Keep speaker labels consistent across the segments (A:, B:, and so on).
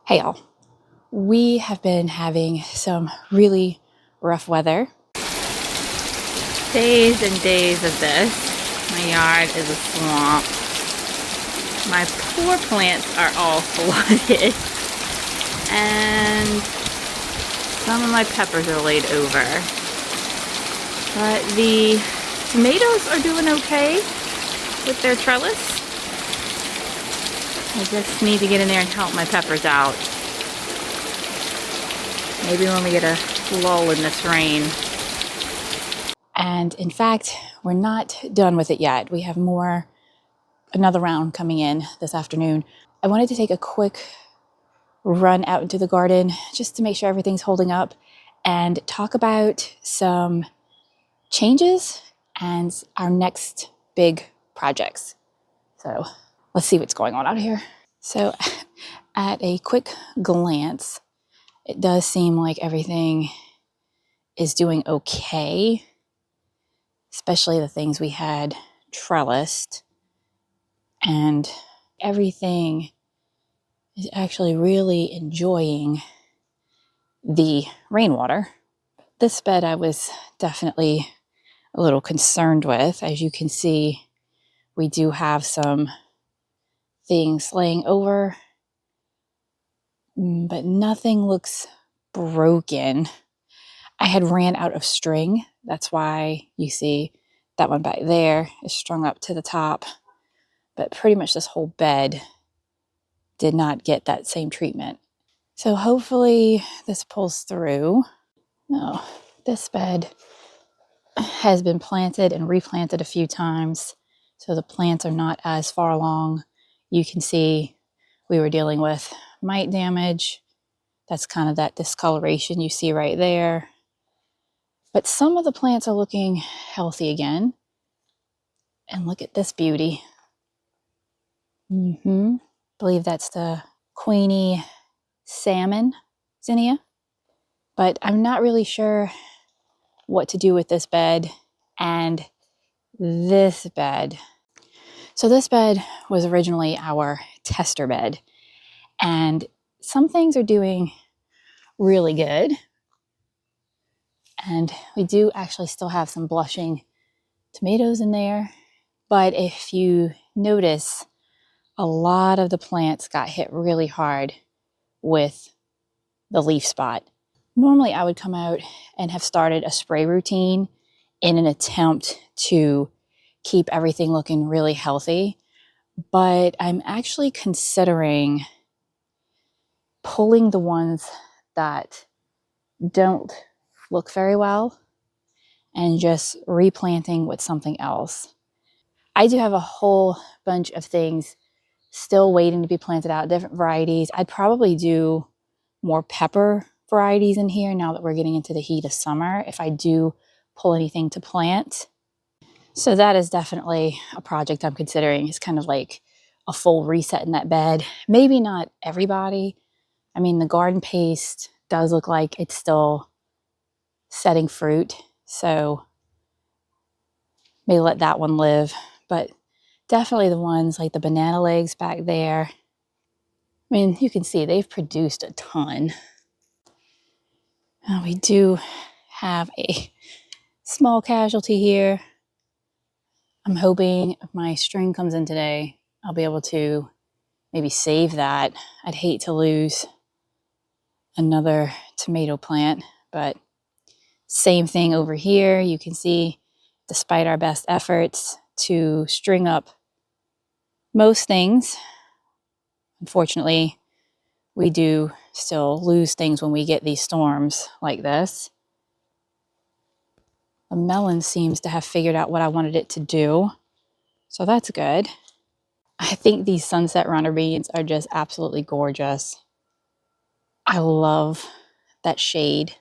A: Hey y'all, we have been having some really rough weather.
B: Days and days of this. My yard is a swamp. My poor plants are all flooded. And some of my peppers are laid over. But the tomatoes are doing okay with their trellis. I just need to get in there and help my peppers out. Maybe when we get a lull in this rain.
A: And in fact, we're not done with it yet. We have another round coming in this afternoon. I wanted to take a quick run out into the garden just to make sure everything's holding up and talk about some changes and our next big projects. So let's see what's going on out here. So at a quick glance, it does seem like everything is doing okay, especially the things we had trellised, and everything is actually really enjoying the rainwater. This bed I was definitely a little concerned with. As you can see, we do have some things laying over, but nothing looks broken. I had ran out of string. That's why you see that one back there is strung up to the top. But pretty much this whole bed did not get that same treatment. So hopefully this pulls through. No, this bed has been planted and replanted a few times, so the plants are not as far along. You can see we were dealing with mite damage. That's kind of that discoloration you see right there. But some of the plants are looking healthy again. And look at this beauty. Believe that's the Queenie salmon zinnia. But I'm not really sure what to do with this bed and this bed. So this bed was originally our tester bed, and some things are doing really good. And we do actually still have some blushing tomatoes in there. But if you notice, a lot of the plants got hit really hard with the leaf spot. Normally I would come out and have started a spray routine in an attempt to keep everything looking really healthy, but I'm actually considering pulling the ones that don't look very well and just replanting with something else. I do have a whole bunch of things still waiting to be planted out, different varieties. I'd probably do more pepper varieties in here now that we're getting into the heat of summer if I do pull anything to plant. So that is definitely a project I'm considering. It's kind of like a full reset in that bed. Maybe not everybody. I mean, the garden paste does look like it's still setting fruit, so maybe let that one live. But definitely the ones like the banana legs back there. I mean, you can see they've produced a ton. We do have a small casualty here. I'm hoping if my string comes in today, I'll be able to maybe save that. I'd hate to lose another tomato plant, but same thing over here. You can see, despite our best efforts to string up most things, unfortunately, we do still lose things when we get these storms like this. The melon seems to have figured out what I wanted it to do, so that's good. I think these sunset runner beans are just absolutely gorgeous. I love that shade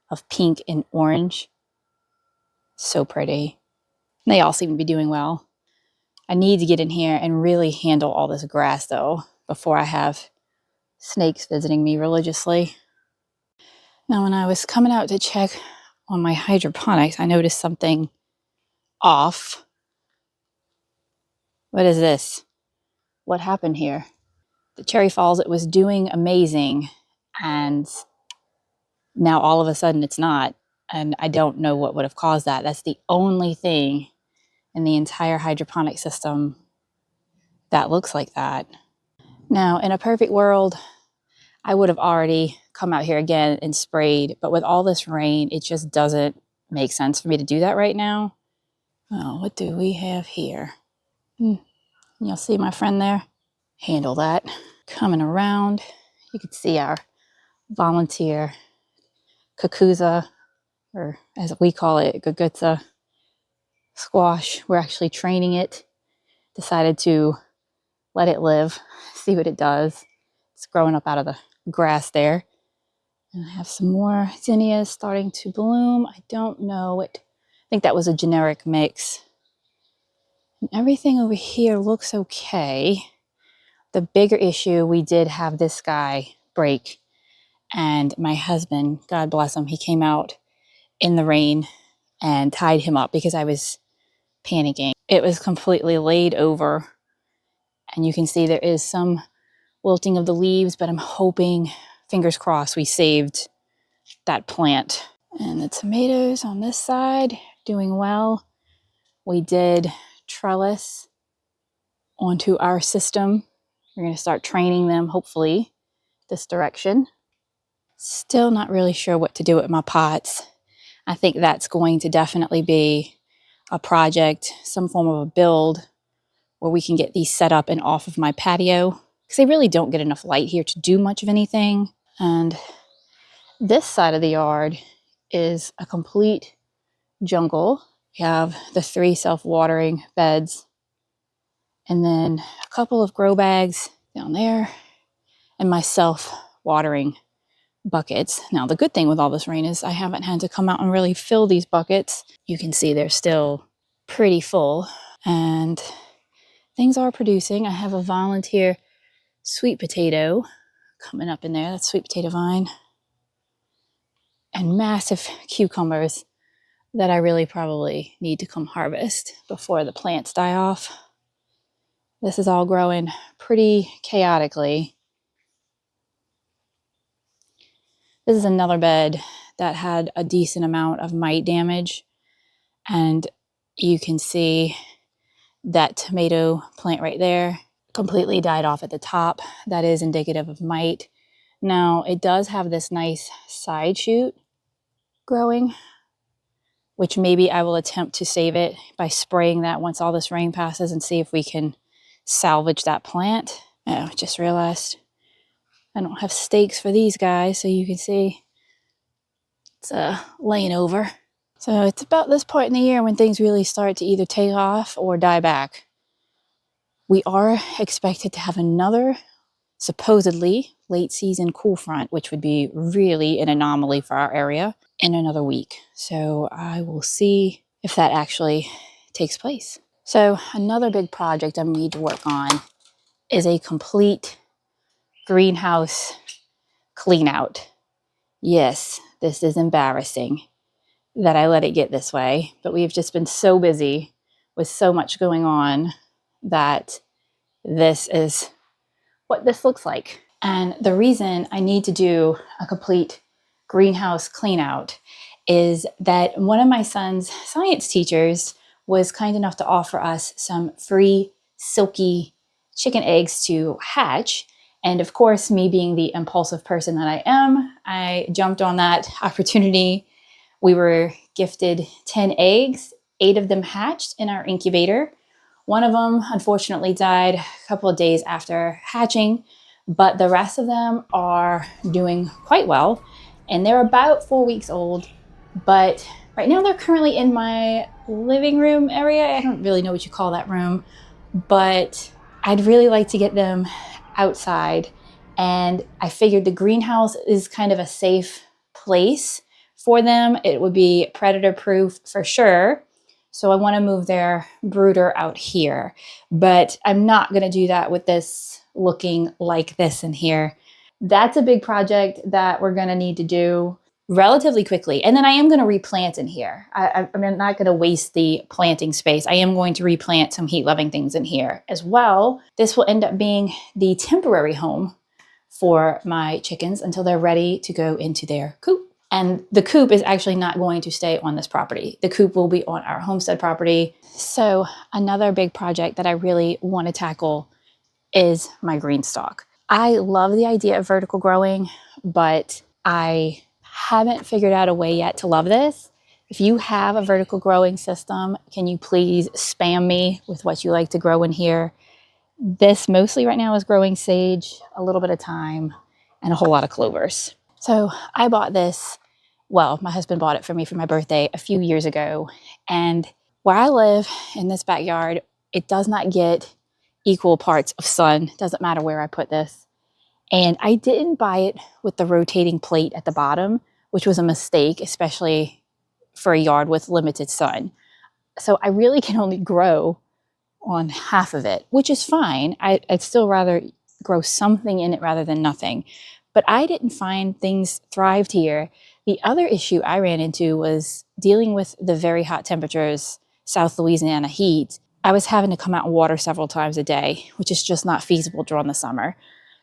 A: of pink and orange. So pretty. They all seem to be doing well. I need to get in here and really handle all this grass though before I have snakes visiting me religiously. Now when I was coming out to check on my hydroponics, I noticed something off. What is this? What happened here? the cherry falls, it was doing amazing, and now all of a sudden it's not. And I don't know what would have caused that. That's the only thing in the entire hydroponic system that looks like that. Now, in a perfect world, I would have already come out here again and sprayed, but with all this rain, it just doesn't make sense for me to do that right now. Oh, what do we have here? You'll see my friend there handle that. Coming around, you can see our volunteer kukuza, or as we call it, gugutza squash. We're actually training it. Decided to let it live, see what it does. It's growing up out of the grass there. And I have some more zinnias starting to bloom. I don't know what, I think that was a generic mix. And everything over here looks okay. The bigger issue, we did have this guy break, and my husband, God bless him, he came out in the rain and tied him up because I was panicking. It was completely laid over, and you can see there is some wilting of the leaves, but I'm hoping, fingers crossed, we saved that plant. And the tomatoes on this side, doing well. We did trellis onto our system. We're going to start training them, hopefully, this direction. Still not really sure what to do with my pots. I think that's going to definitely be a project, some form of a build where we can get these set up and off of my patio, because they really don't get enough light here to do much of anything. And this side of the yard is a complete jungle. We have the 3 self-watering beds, and then a couple of grow bags down there, and my self-watering buckets. Now, the good thing with all this rain is I haven't had to come out and really fill these buckets. You can see they're still pretty full, and things are producing. I have a volunteer sweet potato coming up in there. That's sweet potato vine. And massive cucumbers that I really probably need to come harvest before the plants die off. This is all growing pretty chaotically. This is another bed that had a decent amount of mite damage, and you can see that tomato plant right there completely died off at the top. That is indicative of mite. Now, it does have this nice side shoot growing, which maybe I will attempt to save it by spraying that once all this rain passes and see if we can salvage that plant. Oh, I just realized I don't have stakes for these guys, so you can see it's laying over. So it's about this point in the year when things really start to either take off or die back. We are expected to have another supposedly late season cool front, which would be really an anomaly for our area, in another week. So I will see if that actually takes place. So another big project I need to work on is a complete greenhouse clean out. Yes, this is embarrassing that I let it get this way, but we've just been so busy with so much going on that this is what this looks like. And the reason I need to do a complete greenhouse clean out is that one of my son's science teachers was kind enough to offer us some free Silkie chicken eggs to hatch. And of course, me being the impulsive person that I am, I jumped on that opportunity. We were gifted 10 eggs, 8 of them hatched in our incubator. One of them unfortunately died a couple of days after hatching, but the rest of them are doing quite well. And they're about 4 weeks old, but right now they're currently in my living room area. I don't really know what you call that room, but I'd really like to get them outside. And I figured the greenhouse is kind of a safe place for them. It would be predator proof for sure. So I want to move their brooder out here, but I'm not going to do that with this looking like this in here. That's a big project that we're going to need to do. relatively quickly. And then I am going to replant in here. I'm not going to waste the planting space. I am going to replant some heat-loving things in here as well. This will end up being the temporary home for my chickens until they're ready to go into their coop. And the coop is actually not going to stay on this property. The coop will be on our homestead property. So another big project that I really want to tackle is my GreenStalk. I love the idea of vertical growing, but I haven't figured out a way yet to love this. If you have a vertical growing system, can you please spam me with what you like to grow in here? This mostly right now is growing sage, a little bit of thyme, and a whole lot of clovers. So I bought this, well, my husband bought it for me for my birthday a few years ago. And where I live in this backyard, it does not get equal parts of sun. Doesn't matter where I put this. And I didn't buy it with the rotating plate at the bottom, which was a mistake, especially for a yard with limited sun. So I really can only grow on half of it, which is fine. I'd still rather grow something in it rather than nothing. But I didn't find things thrived here. The other issue I ran into was dealing with the very hot temperatures, South Louisiana heat. I was having to come out and water several times a day, which is just not feasible during the summer.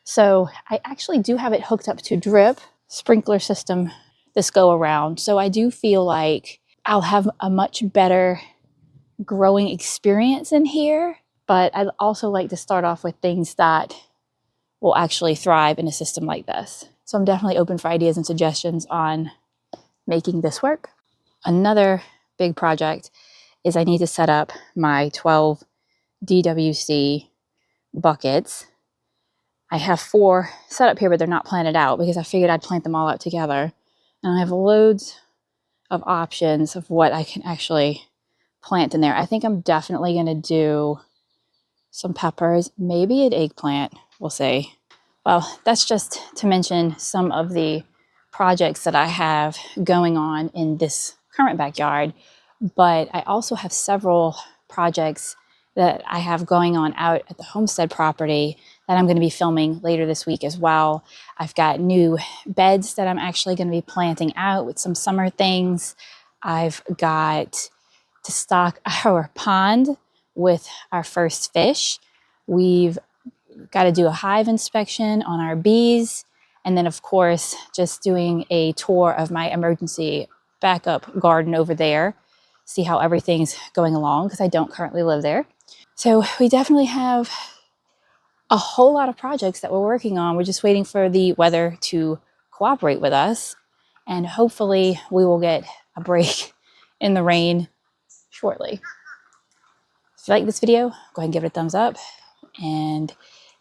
A: So I actually do have it hooked up to drip sprinkler system this go around. So I do feel like I'll have a much better growing experience in here, but I'd also like to start off with things that will actually thrive in a system like this. So I'm definitely open for ideas and suggestions on making this work. Another big project is I need to set up my 12 DWC buckets. I have 4 set up here, but they're not planted out because I figured I'd plant them all out together. And I have loads of options of what I can actually plant in there. I think I'm definitely going to do some peppers, maybe an eggplant, we'll see. Well, that's just to mention some of the projects that I have going on in this current backyard, but I also have several projects that I have going on out at the homestead property that I'm going to be filming later this week as well. I've got new beds that I'm actually going to be planting out with some summer things. I've got to stock our pond with our first fish. We've got to do a hive inspection on our bees. And then, of course, just doing a tour of my emergency backup garden over there. See how everything's going along because I don't currently live there. So we definitely have a whole lot of projects that we're working on. We're just waiting for the weather to cooperate with us. And hopefully we will get a break in the rain shortly. If you like this video, go ahead and give it a thumbs up. And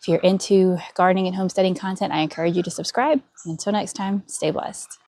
A: if you're into gardening and homesteading content, I encourage you to subscribe. And until next time, stay blessed.